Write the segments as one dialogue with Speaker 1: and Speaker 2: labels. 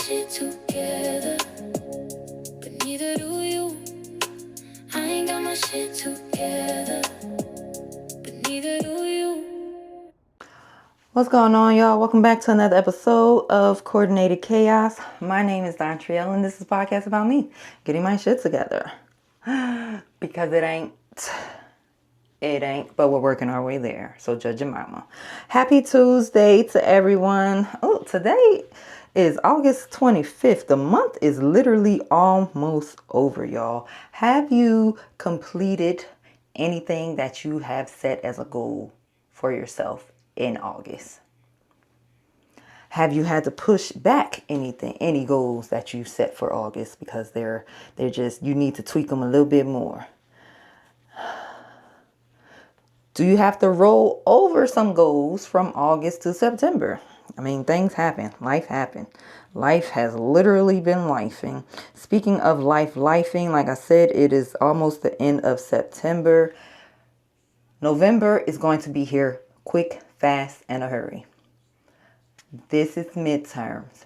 Speaker 1: shit together, but neither do you. I ain't got my shit together, but neither do you.
Speaker 2: What's going on, y'all? Welcome back to another episode of Coordinated Chaos. My name is Dontrielle, and this is a podcast about me getting my shit together. Because it ain't, but we're working our way there. So judge your mama. Happy Tuesday to everyone. Oh, today is August 25th. The month is literally almost over, y'all. Have you completed anything that you have set as a goal for yourself in August? Have you had to push back any goals that you set for August because they're just, you need to tweak them a little bit more? Do you have to roll over some goals from August to September? I mean, things happen. Life happened. Life has literally been lifing. Speaking of lifing, like I said, it is almost the end of September. November is going to be here quick, fast, and a hurry. This is midterms.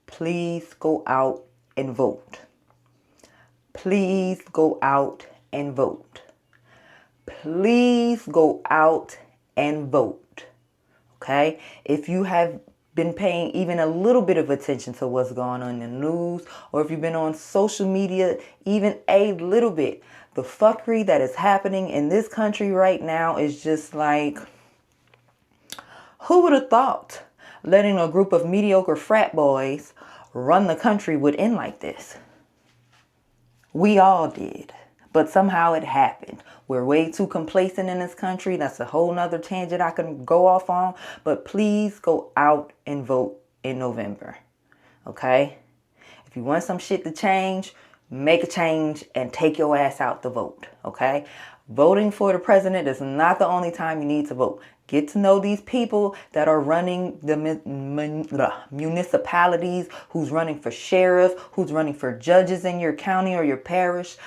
Speaker 2: Please go out and vote. Please go out and vote. Please go out and vote. Okay? If you have been paying even a little bit of attention to what's going on in the news, or if you've been on social media even a little bit, the fuckery that is happening in this country right now is just like, who would have thought letting a group of mediocre frat boys run the country would end like this? We all did, but somehow it happened. We're way too complacent in this country. That's a whole nother tangent I can go off on, but please go out and vote in November, okay? If you want some shit to change, make a change and take your ass out to vote, okay? Voting for the president is not the only time you need to vote. Get to know these people that are running the municipalities, who's running for sheriff, who's running for judges in your county or your parish.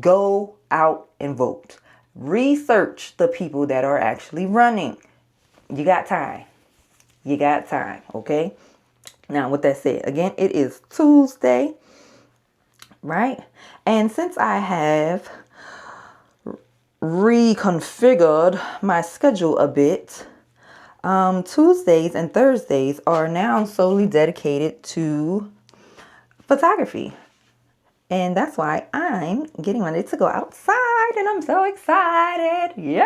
Speaker 2: Go out and vote. Research the people that are actually running. You got time. You got time, okay? Now, with that said, again, it is Tuesday, right? And since I have reconfigured my schedule a bit, Tuesdays and Thursdays are now solely dedicated to photography. And that's why I'm getting ready to go outside, and I'm so excited. Yeah,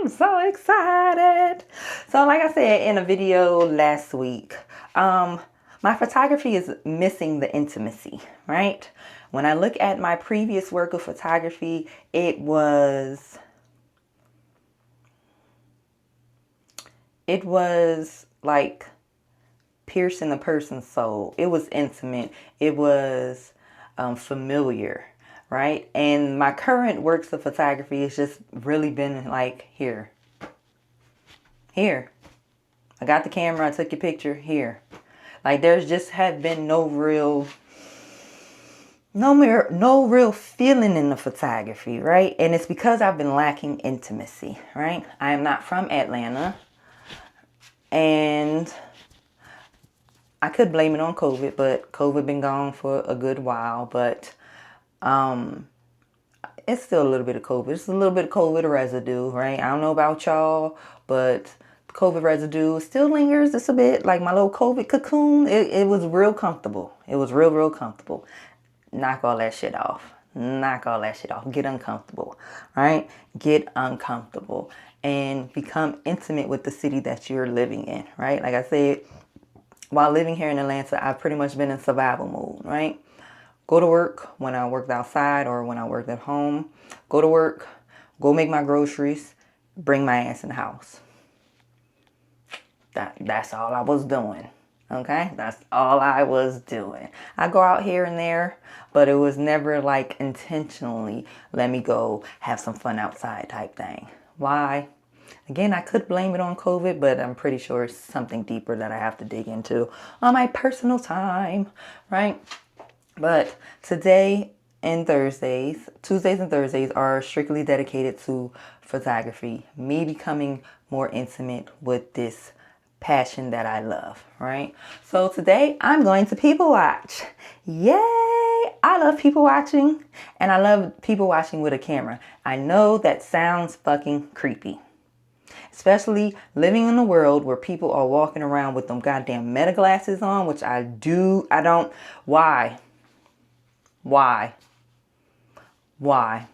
Speaker 2: I'm so excited. So like I said in a video last week, my photography is missing the intimacy, right? When I look at my previous work of photography, it was like piercing a person's soul. It was intimate. It was familiar, right? And my current works of photography has just really been like, here. I got the camera, I took your picture, here. Like, there's just have been no real feeling in the photography, right? And it's because I've been lacking intimacy, right? I am not from Atlanta, and I could blame it on COVID, but COVID been gone for a good while. But it's still a little bit of COVID. It's a little bit of COVID residue, right? I don't know about y'all, but COVID residue still lingers just a bit. Like my little COVID cocoon, it was real comfortable. It was real comfortable. Knock all that shit off. Get uncomfortable, right? Get uncomfortable and become intimate with the city that you're living in, right? Like I said, while living here in Atlanta, I've pretty much been in survival mode, right? Go to work when I worked outside or when I worked at home. Go to work, go make my groceries, bring my ass in the house. That's all I was doing, okay? That's all I was doing. I go out here and there, but it was never like intentionally, let me go have some fun outside type thing. Why? Again, I could blame it on COVID, but I'm pretty sure it's something deeper that I have to dig into on my personal time, right? But Tuesdays and Thursdays are strictly dedicated to photography. Me becoming more intimate with this passion that I love, right? So today I'm going to people watch. Yay! I love people watching, and I love people watching with a camera. I know that sounds fucking creepy. Especially living in a world where people are walking around with them goddamn meta glasses on, which I don't. Why? Why? Why?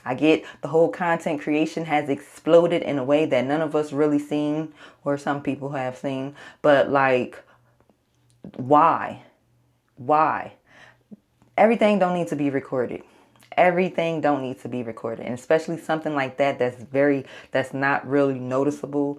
Speaker 2: I get the whole content creation has exploded in a way that none of us really seen, or some people have seen. But like, why? Why? Everything don't need to be recorded. Everything don't need to be recorded, and especially something like that that's not really noticeable.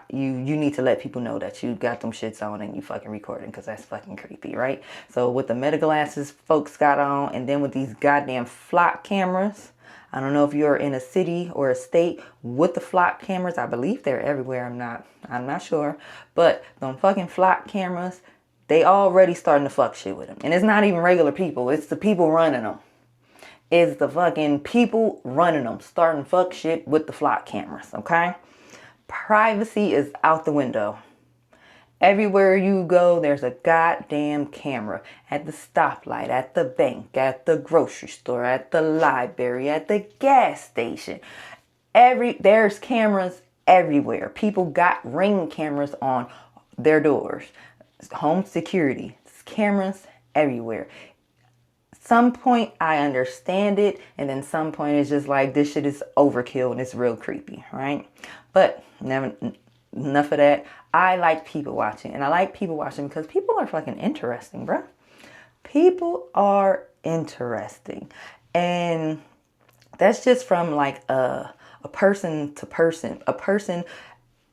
Speaker 2: You need to let people know that you got them shits on and you fucking recording, because that's fucking creepy, right? So with the meta glasses folks got on, and then with these goddamn flock cameras, I don't know if you're in a city or a state with the flock cameras. I believe they're everywhere. I'm not sure, but them fucking flock cameras, they already starting to fuck shit with them, and it's not even regular people. It's the people running them. It's the fucking people running them, starting fuck shit with the flock cameras, okay? Privacy is out the window. Everywhere you go, there's a goddamn camera. At the stoplight, at the bank, at the grocery store, at the library, at the gas station. There's cameras everywhere. People got Ring cameras on their doors. Home security. Cameras everywhere. Some point I understand it, and then some point it's just like, this shit is overkill and it's real creepy, right? But enough of that. I like people watching, and I like people watching because people are fucking interesting, bro. People are interesting, and that's just from like a person to person, a person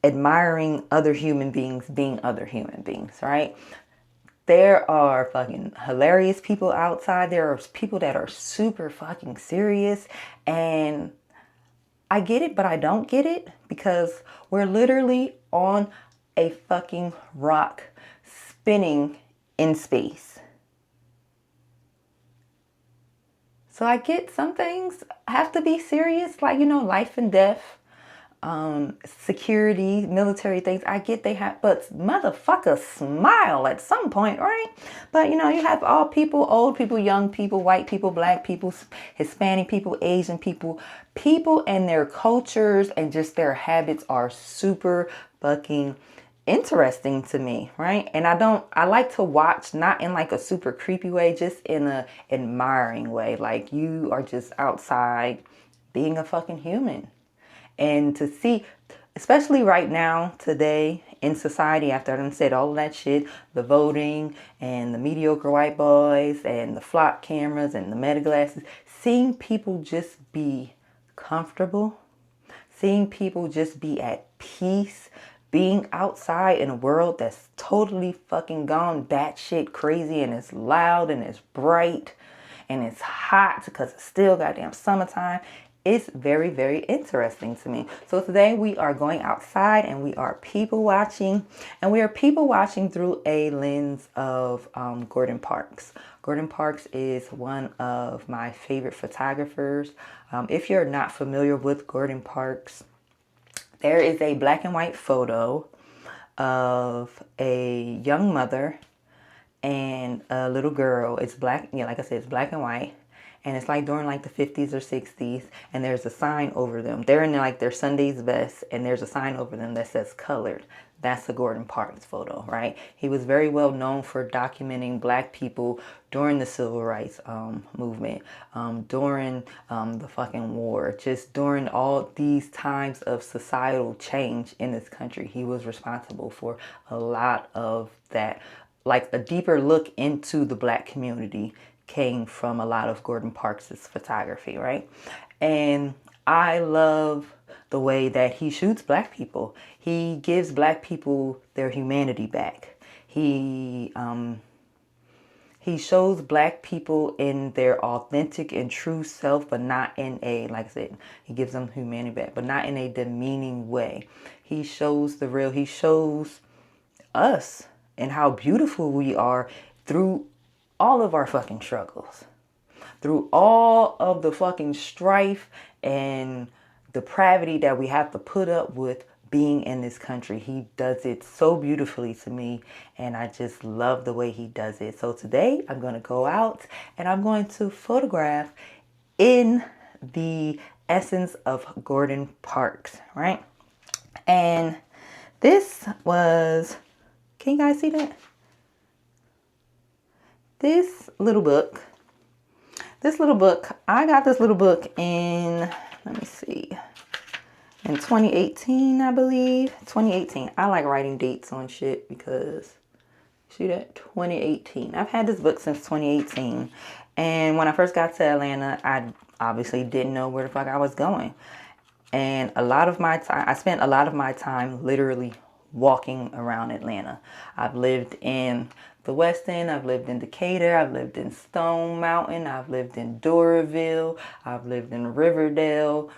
Speaker 2: admiring other human beings being other human beings, right? There are fucking hilarious people outside. There are people that are super fucking serious. And I get it, but I don't get it, because we're literally on a fucking rock spinning in space. So I get some things have to be serious, like, life and death. Security, military things. I get they have, but motherfucker, smile at some point, right? But you have all people, old people, young people, white people, black people, Hispanic people, Asian people, people and their cultures and just their habits are super fucking interesting to me, right? And I like to watch, not in like a super creepy way, just in a admiring way. Like, you are just outside being a fucking human. And to see, especially right now, today, in society, after I done said all of that shit, the voting and the mediocre white boys and the flock cameras and the meta glasses, seeing people just be comfortable, seeing people just be at peace, being outside in a world that's totally fucking gone batshit crazy, and it's loud and it's bright and it's hot because it's still goddamn summertime. It's very, very interesting to me. So today we are going outside and we are people watching. And we are people watching through a lens of Gordon Parks. Gordon Parks is one of my favorite photographers. If you're not familiar with Gordon Parks, there is a black and white photo of a young mother and a little girl. It's black, like I said, it's black and white. And it's like during like the 50s or 60s, and there's a sign over them. They're in like their Sunday's best, and there's a sign over them that says colored. That's a Gordon Parks photo, right? He was very well known for documenting black people during the civil rights movement, during the fucking war, just during all these times of societal change in this country. He was responsible for a lot of that. Like, a deeper look into the black community came from a lot of Gordon Parks' photography, right? And I love the way that he shoots black people. He gives black people their humanity back. He shows black people in their authentic and true self, but not in a, like I said, he gives them humanity back, but not in a demeaning way. He shows the real, he shows us and how beautiful we are through all of our fucking struggles, through all of the fucking strife and depravity that we have to put up with being in this country. He does it so beautifully to me, and I just love the way he does it. So today I'm going to go out and I'm going to photograph in the essence of Gordon Parks, right? And this was, can you guys see that? This little book, I got this little book in, let me see, in 2018, I believe. 2018. I like writing dates on shit because, see that? 2018. I've had this book since 2018. And when I first got to Atlanta, I obviously didn't know where the fuck I was going. And I spent a lot of my time literally walking around Atlanta. I've lived in the West End, I've lived in Decatur, I've lived in Stone Mountain, I've lived in Doraville, I've lived in Riverdale.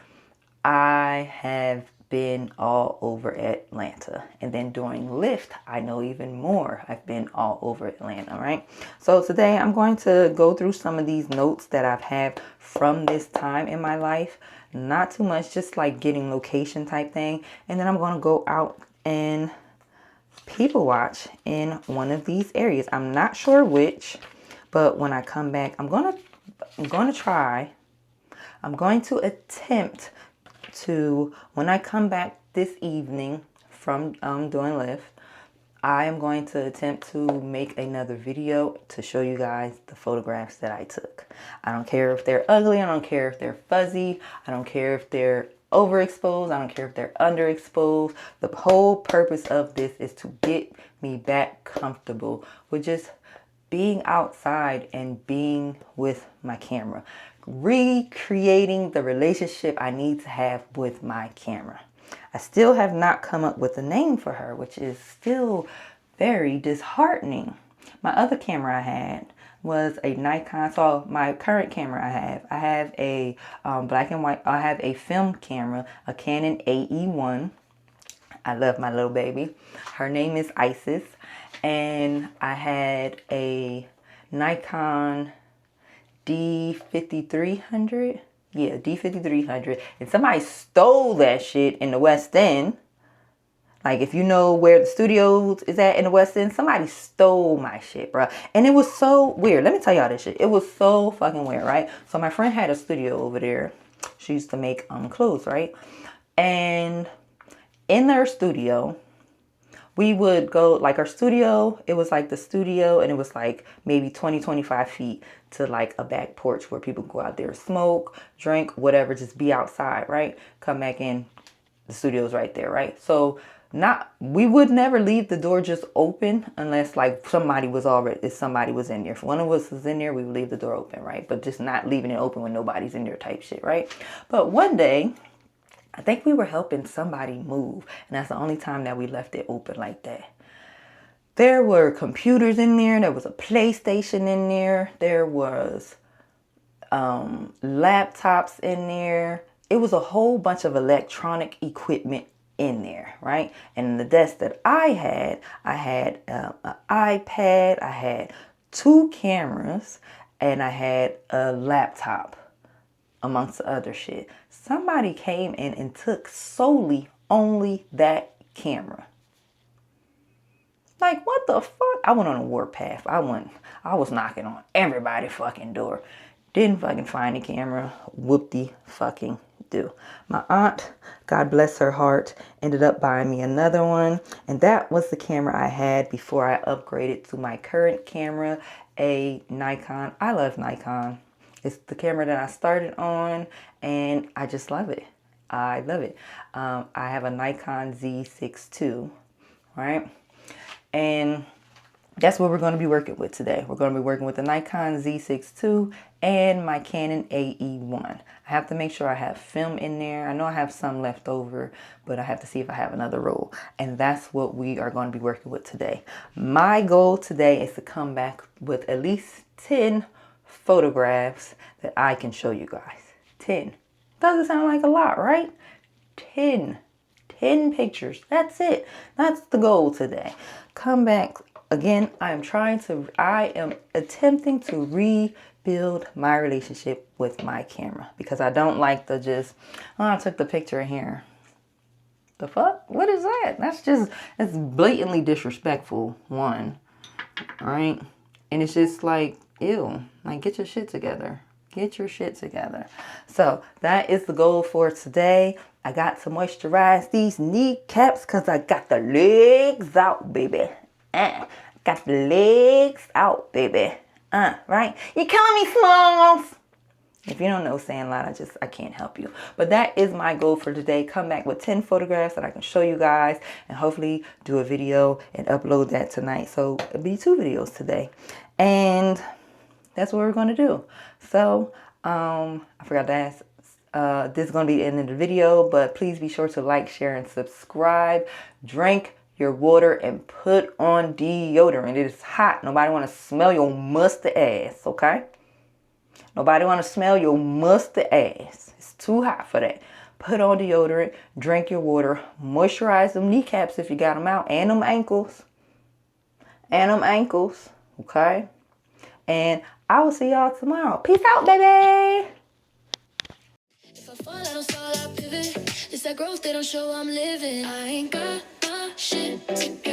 Speaker 2: I have been all over Atlanta. And then during Lyft, I know even more. I've been all over Atlanta, right? So today I'm going to go through some of these notes that I've had from this time in my life. Not too much, just like getting location type thing. And then I'm going to go out and people watch in one of these areas. I'm not sure which, but when I come back, I'm going to attempt to, when I come back this evening from doing Lyft, I am going to attempt to make another video to show you guys the photographs that I took. I don't care if they're ugly, I don't care if they're fuzzy, I don't care if they're overexposed, I don't care if they're underexposed. The whole purpose of this is to get me back comfortable with just being outside and being with my camera, recreating the relationship I need to have with my camera. I still have not come up with a name for her, which is still very disheartening. My other camera I had was a Nikon. So my current camera I have a black and white, I have a film camera, a Canon AE1. I love my little baby. Her name is Isis. And I had a Nikon D5300. Yeah, D5300. And somebody stole that shit in the West End. Like, if you know where the studios is at in the West End, somebody stole my shit, bro. And it was so weird. Let me tell y'all this shit. It was so fucking weird, right? So my friend had a studio over there. She used to make clothes, right? And in their studio, we would go, like, our studio, it was like the studio, and it was like maybe 20-25 feet to like a back porch where people go out there, smoke, drink, whatever, just be outside, right? Come back in, the studio's right there, right? So we would never leave the door just open unless like somebody was in there. If one of us was in there, we would leave the door open, right? But just not leaving it open when nobody's in there type shit, right? But one day, I think we were helping somebody move, and that's the only time that we left it open like that. There were computers in there. There was a PlayStation in there. There was laptops in there. It was a whole bunch of electronic equipment in there, right? And the desk that I had an iPad, I had 2 cameras, and I had a laptop, amongst the other shit. Somebody came in and took solely only that camera. Like, what the fuck? I went on a warpath. I was knocking on everybody's fucking door. Didn't fucking find the camera. Whoop-de fucking do. My aunt, God bless her heart, ended up buying me another one. And that was the camera I had before I upgraded to my current camera, a Nikon. I love Nikon. It's the camera that I started on, and I just love it. I love it. I have a Nikon Z6 II, right? And that's what we're going to be working with today. We're going to be working with the Nikon Z6 II and my Canon AE1. I have to make sure I have film in there. I know I have some left over, but I have to see if I have another roll. And that's what we are going to be working with today. My goal today is to come back with at least 10 photographs that I can show you guys. 10. Doesn't sound like a lot, right? 10 pictures. That's it. That's the goal today. Come back. Again, I am attempting to rebuild my relationship with my camera, because I don't like the just, oh, I took the picture here. The fuck? What is that? That's blatantly disrespectful, one. Alright? And it's just like, ew. Like, get your shit together. Get your shit together. So, that is the goal for today. I got to moisturize these kneecaps because I got the legs out, baby. Got the legs out, baby. Right? You're killing me, Smalls. If you don't know Sandlot, I can't help you. But that is my goal for today. Come back with 10 photographs that I can show you guys and hopefully do a video and upload that tonight. So it'll be 2 videos today. And that's what we're going to do. So I forgot to ask. This is going to be the end of the video, but please be sure to like, share, and subscribe. Drink your water and put on deodorant. It is hot. Nobody want to smell your musty ass, okay? Nobody want to smell your musty ass. It's too hot for that. Put on deodorant, drink your water, moisturize them kneecaps if you got them out, and them ankles. And them ankles, okay? And I will see y'all tomorrow. Peace out, baby!
Speaker 1: If I fall, I don't stall, I pivot. It's that growth they don't show I'm living. I ain't got my shit together.